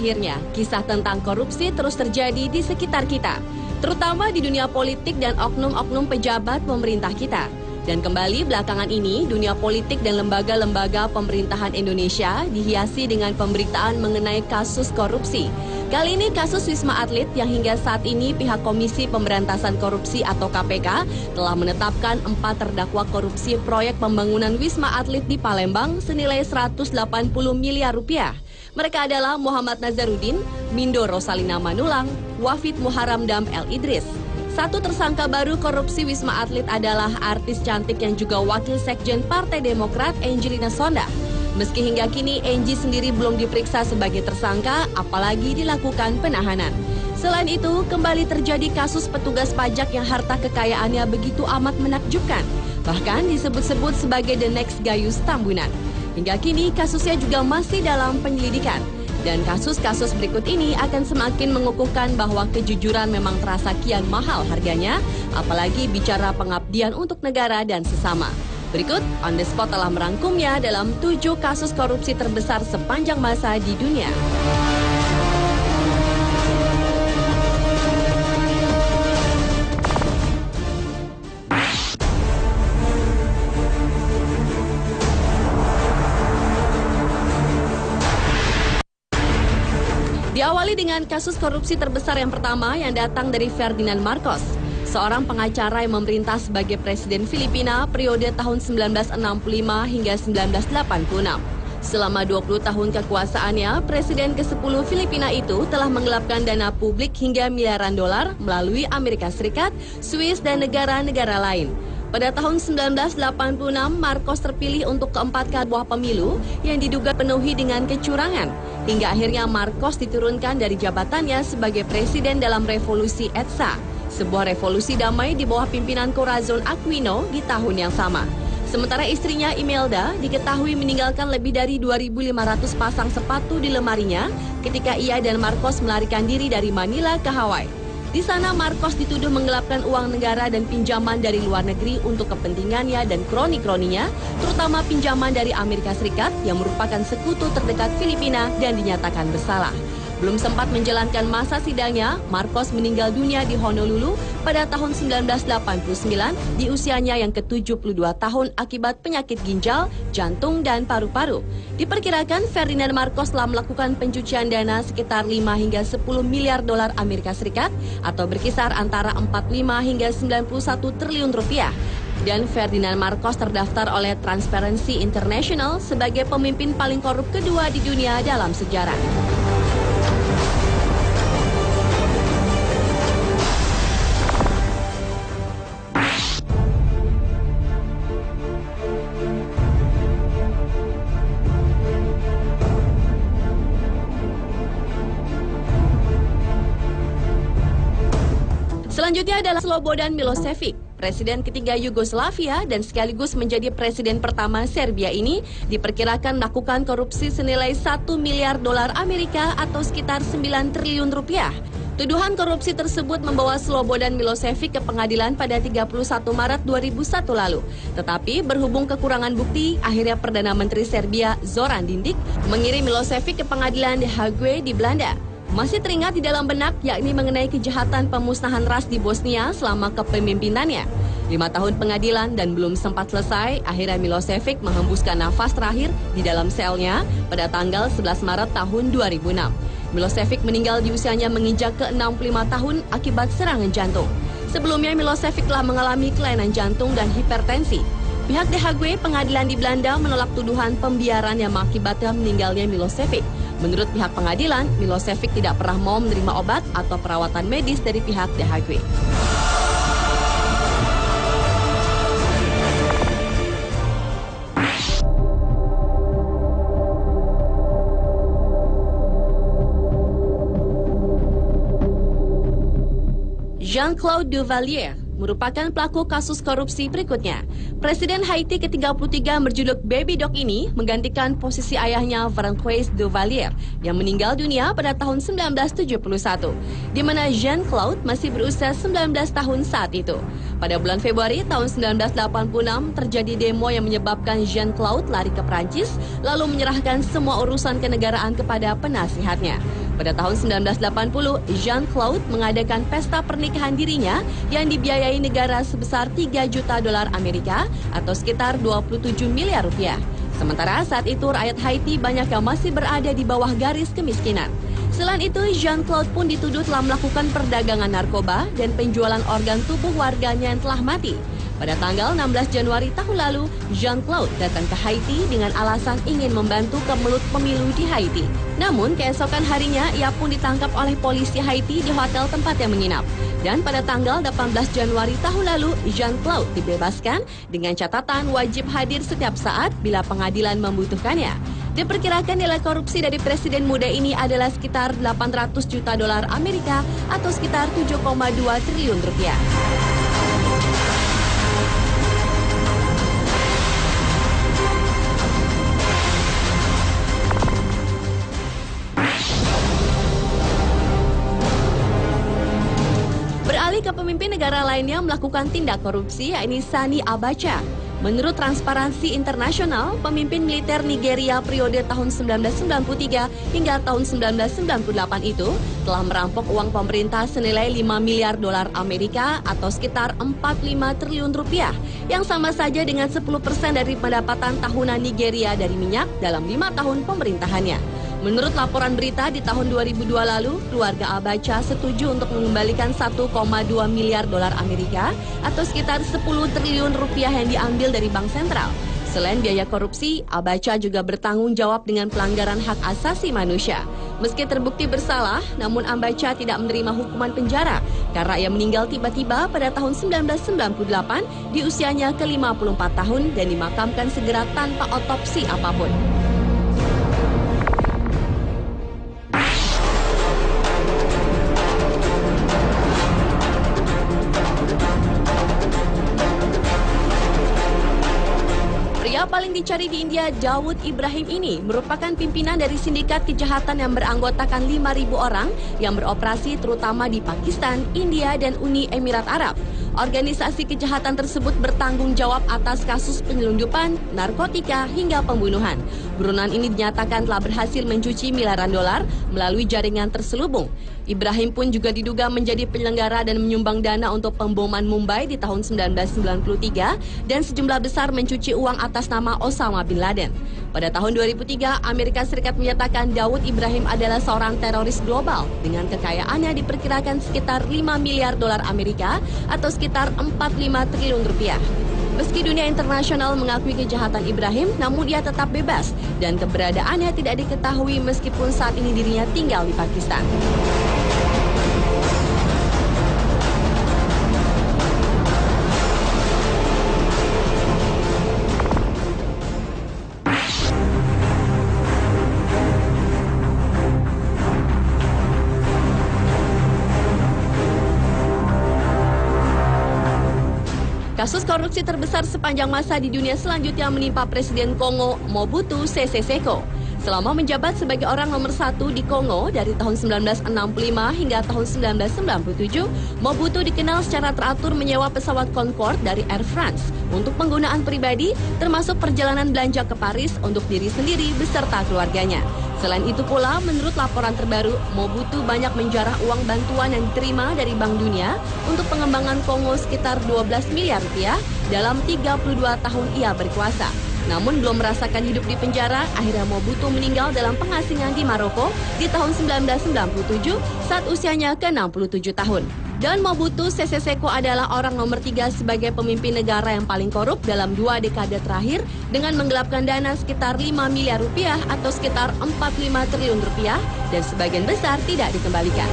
akhirnya, kisah tentang korupsi terus terjadi di sekitar kita, terutama di dunia politik dan oknum-oknum pejabat pemerintah kita. Dan kembali belakangan ini, dunia politik dan lembaga-lembaga pemerintahan Indonesia dihiasi dengan pemberitaan mengenai kasus korupsi. Kali ini kasus Wisma Atlet yang hingga saat ini pihak Komisi Pemberantasan Korupsi atau KPK telah menetapkan 4 terdakwa korupsi proyek pembangunan Wisma Atlet di Palembang senilai 180 miliar rupiah. Mereka adalah Muhammad Nazarudin, Mindo Rosalina Manulang, Wafid Muharramdam El Idris. Satu tersangka baru korupsi Wisma Atlet adalah artis cantik yang juga wakil sekjen Partai Demokrat Angelina Sondakh. Meski hingga kini Angie sendiri belum diperiksa sebagai tersangka, apalagi dilakukan penahanan. Selain itu, kembali terjadi kasus petugas pajak yang harta kekayaannya begitu amat menakjubkan. Bahkan disebut-sebut sebagai the next Gayus Tambunan. Hingga kini kasusnya juga masih dalam penyelidikan. Dan kasus-kasus berikut ini akan semakin mengukuhkan bahwa kejujuran memang terasa kian mahal harganya, apalagi bicara pengabdian untuk negara dan sesama. Berikut, On The Spot telah merangkumnya dalam 7 kasus korupsi terbesar sepanjang masa di dunia. Diawali dengan kasus korupsi terbesar yang pertama yang datang dari Ferdinand Marcos, seorang pengacara yang memerintah sebagai Presiden Filipina periode tahun 1965 hingga 1986. Selama 20 tahun kekuasaannya, Presiden ke-10 Filipina itu telah menggelapkan dana publik hingga miliaran dolar melalui Amerika Serikat, Swiss, dan negara-negara lain. Pada tahun 1986, Marcos terpilih untuk keempat kali pemilu yang diduga penuhi dengan kecurangan. Hingga akhirnya Marcos diturunkan dari jabatannya sebagai presiden dalam revolusi EDSA, sebuah revolusi damai di bawah pimpinan Corazon Aquino di tahun yang sama. Sementara istrinya Imelda diketahui meninggalkan lebih dari 2.500 pasang sepatu di lemarinya ketika ia dan Marcos melarikan diri dari Manila ke Hawaii. Di sana Marcos dituduh menggelapkan uang negara dan pinjaman dari luar negeri untuk kepentingannya dan kroni-kroninya, terutama pinjaman dari Amerika Serikat yang merupakan sekutu terdekat Filipina dan dinyatakan bersalah. Belum sempat menjalankan masa sidangnya, Marcos meninggal dunia di Honolulu pada tahun 1989 di usianya yang ke-72 tahun akibat penyakit ginjal, jantung, dan paru-paru. Diperkirakan Ferdinand Marcos telah melakukan pencucian dana sekitar 5 hingga 10 miliar dolar Amerika Serikat atau berkisar antara 45 hingga 91 triliun rupiah. Dan Ferdinand Marcos terdaftar oleh Transparency International sebagai pemimpin paling korup kedua di dunia dalam sejarah. Selanjutnya adalah Slobodan Milošević, presiden ketiga Yugoslavia dan sekaligus menjadi presiden pertama Serbia ini diperkirakan melakukan korupsi senilai 1 miliar dolar Amerika atau sekitar 9 triliun rupiah. Tuduhan korupsi tersebut membawa Slobodan Milošević ke pengadilan pada 31 Maret 2001 lalu. Tetapi berhubung kekurangan bukti, akhirnya Perdana Menteri Serbia Zoran Đinđić mengirim Milošević ke pengadilan The Hague di Belanda. Masih teringat di dalam benak yakni mengenai kejahatan pemusnahan ras di Bosnia selama kepemimpinannya. 5 tahun pengadilan dan belum sempat selesai, akhirnya Milošević menghembuskan nafas terakhir di dalam selnya pada tanggal 11 Maret tahun 2006. Milošević meninggal di usianya menginjak ke-65 tahun akibat serangan jantung. Sebelumnya Milošević telah mengalami kelainan jantung dan hipertensi. Pihak The Hague, pengadilan di Belanda, menolak tuduhan pembiaran yang mengakibatkan meninggalnya Milošević. Menurut pihak pengadilan, Milošević tidak pernah mau menerima obat atau perawatan medis dari pihak The Hague. Jean-Claude Duvalier merupakan pelaku kasus korupsi berikutnya. Presiden Haiti ke-33 berjuluk Baby Doc ini menggantikan posisi ayahnya François Duvalier yang meninggal dunia pada tahun 1971, di mana Jean-Claude masih berusia 19 tahun saat itu. Pada bulan Februari tahun 1986 terjadi demo yang menyebabkan Jean-Claude lari ke Prancis lalu menyerahkan semua urusan kenegaraan kepada penasihatnya. Pada tahun 1980, Jean-Claude mengadakan pesta pernikahan dirinya yang dibiayai negara sebesar 3 juta dolar Amerika atau sekitar 27 miliar rupiah. Sementara saat itu rakyat Haiti banyak yang masih berada di bawah garis kemiskinan. Selain itu, Jean-Claude pun dituduh telah melakukan perdagangan narkoba dan penjualan organ tubuh warganya yang telah mati. Pada tanggal 16 Januari tahun lalu, Jean-Claude datang ke Haiti dengan alasan ingin membantu kemelut pemilu di Haiti. Namun, keesokan harinya ia pun ditangkap oleh polisi Haiti di hotel tempat yang menginap. Dan pada tanggal 18 Januari tahun lalu, Jean-Claude dibebaskan dengan catatan wajib hadir setiap saat bila pengadilan membutuhkannya. Diperkirakan nilai korupsi dari presiden muda ini adalah sekitar 800 juta dolar Amerika atau sekitar 7,2 triliun rupiah. Beralih ke pemimpin negara lainnya melakukan tindak korupsi, yakni Sani Abacha. Menurut Transparansi Internasional, pemimpin militer Nigeria periode tahun 1993 hingga tahun 1998 itu telah merampok uang pemerintah senilai 5 miliar dolar Amerika atau sekitar 45 triliun rupiah, yang sama saja dengan 10% dari pendapatan tahunan Nigeria dari minyak dalam 5 tahun pemerintahannya. Menurut laporan berita di tahun 2002 lalu, keluarga Abacha setuju untuk mengembalikan 1,2 miliar dolar Amerika atau sekitar 10 triliun rupiah yang diambil dari Bank Sentral. Selain biaya korupsi, Abacha juga bertanggung jawab dengan pelanggaran hak asasi manusia. Meski terbukti bersalah, namun Abacha tidak menerima hukuman penjara karena ia meninggal tiba-tiba pada tahun 1998 di usianya ke-54 tahun dan dimakamkan segera tanpa otopsi apapun. Pria paling dicari di India, Daud Ibrahim ini merupakan pimpinan dari sindikat kejahatan yang beranggotakan 5.000 orang yang beroperasi terutama di Pakistan, India, dan Uni Emirat Arab. Organisasi kejahatan tersebut bertanggung jawab atas kasus penyelundupan, narkotika, hingga pembunuhan. Buronan ini dinyatakan telah berhasil mencuci miliaran dolar melalui jaringan terselubung. Ibrahim pun juga diduga menjadi penyelenggara dan menyumbang dana untuk pemboman Mumbai di tahun 1993 dan sejumlah besar mencuci uang atas nama Osama bin Laden. Pada tahun 2003, Amerika Serikat menyatakan Daud Ibrahim adalah seorang teroris global dengan kekayaannya diperkirakan sekitar 5 miliar dolar Amerika atau sekitar 45 triliun rupiah. Meski dunia internasional mengakui kejahatan Ibrahim, namun ia tetap bebas dan keberadaannya tidak diketahui meskipun saat ini dirinya tinggal di Pakistan. Kasus korupsi terbesar sepanjang masa di dunia selanjutnya menimpa Presiden Kongo Mobutu Sese Seko. Selama menjabat sebagai orang nomor 1 di Kongo dari tahun 1965 hingga tahun 1997, Mobutu dikenal secara teratur menyewa pesawat Concorde dari Air France untuk penggunaan pribadi, termasuk perjalanan belanja ke Paris untuk diri sendiri beserta keluarganya. Selain itu pula, menurut laporan terbaru, Mobutu banyak menjarah uang bantuan yang diterima dari Bank Dunia untuk pengembangan Kongo sekitar 12 miliar rupiah dalam 32 tahun ia berkuasa. Namun belum merasakan hidup di penjara, akhirnya Mobutu meninggal dalam pengasingan di Maroko di tahun 1997 saat usianya ke-67 tahun. Dan Mobutu Sese Seko adalah orang nomor 3 sebagai pemimpin negara yang paling korup dalam 2 dekade terakhir dengan menggelapkan dana sekitar 5 miliar rupiah atau sekitar 45 triliun rupiah dan sebagian besar tidak dikembalikan.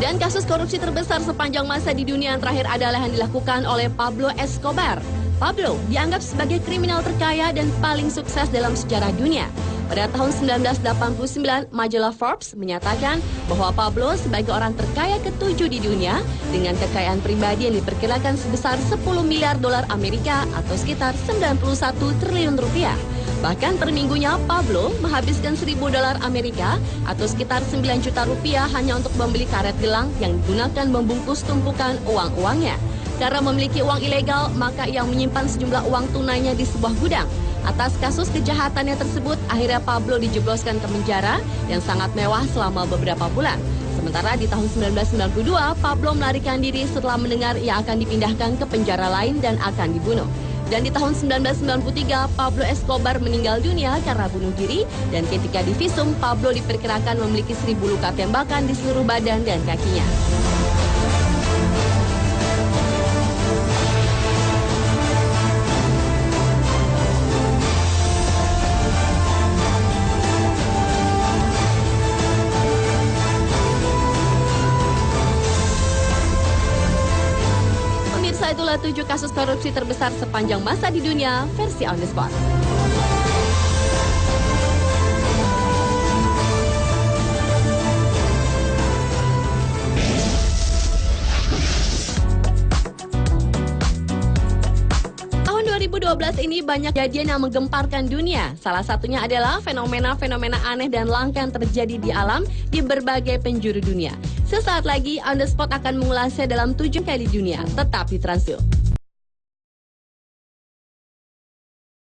Dan kasus korupsi terbesar sepanjang masa di dunia yang terakhir adalah yang dilakukan oleh Pablo Escobar. Pablo dianggap sebagai kriminal terkaya dan paling sukses dalam sejarah dunia. Pada tahun 1989, majalah Forbes menyatakan bahwa Pablo sebagai orang terkaya ke-7 di dunia dengan kekayaan pribadi yang diperkirakan sebesar 10 miliar dolar Amerika atau sekitar 91 triliun rupiah. Bahkan per minggunya Pablo menghabiskan 1.000 dolar Amerika atau sekitar 9 juta rupiah hanya untuk membeli karet gelang yang digunakan membungkus tumpukan uang-uangnya. Karena memiliki uang ilegal, maka ia menyimpan sejumlah uang tunainya di sebuah gudang. Atas kasus kejahatannya tersebut, akhirnya Pablo dijebloskan ke penjara yang sangat mewah selama beberapa bulan. Sementara di tahun 1992, Pablo melarikan diri setelah mendengar ia akan dipindahkan ke penjara lain dan akan dibunuh. Dan di tahun 1993, Pablo Escobar meninggal dunia karena bunuh diri. Dan ketika divisum, Pablo diperkirakan memiliki 1.000 luka tembakan di seluruh badan dan kakinya. Itulah 7 kasus korupsi terbesar sepanjang masa di dunia, versi On The Spot. Tahun 2012 ini banyak kejadian yang menggemparkan dunia. Salah satunya adalah fenomena-fenomena aneh dan langka yang terjadi di alam di berbagai penjuru dunia. Sesaat lagi, On The Spot akan mengulasnya dalam 7 kali dunia. Tetap di Trans 7.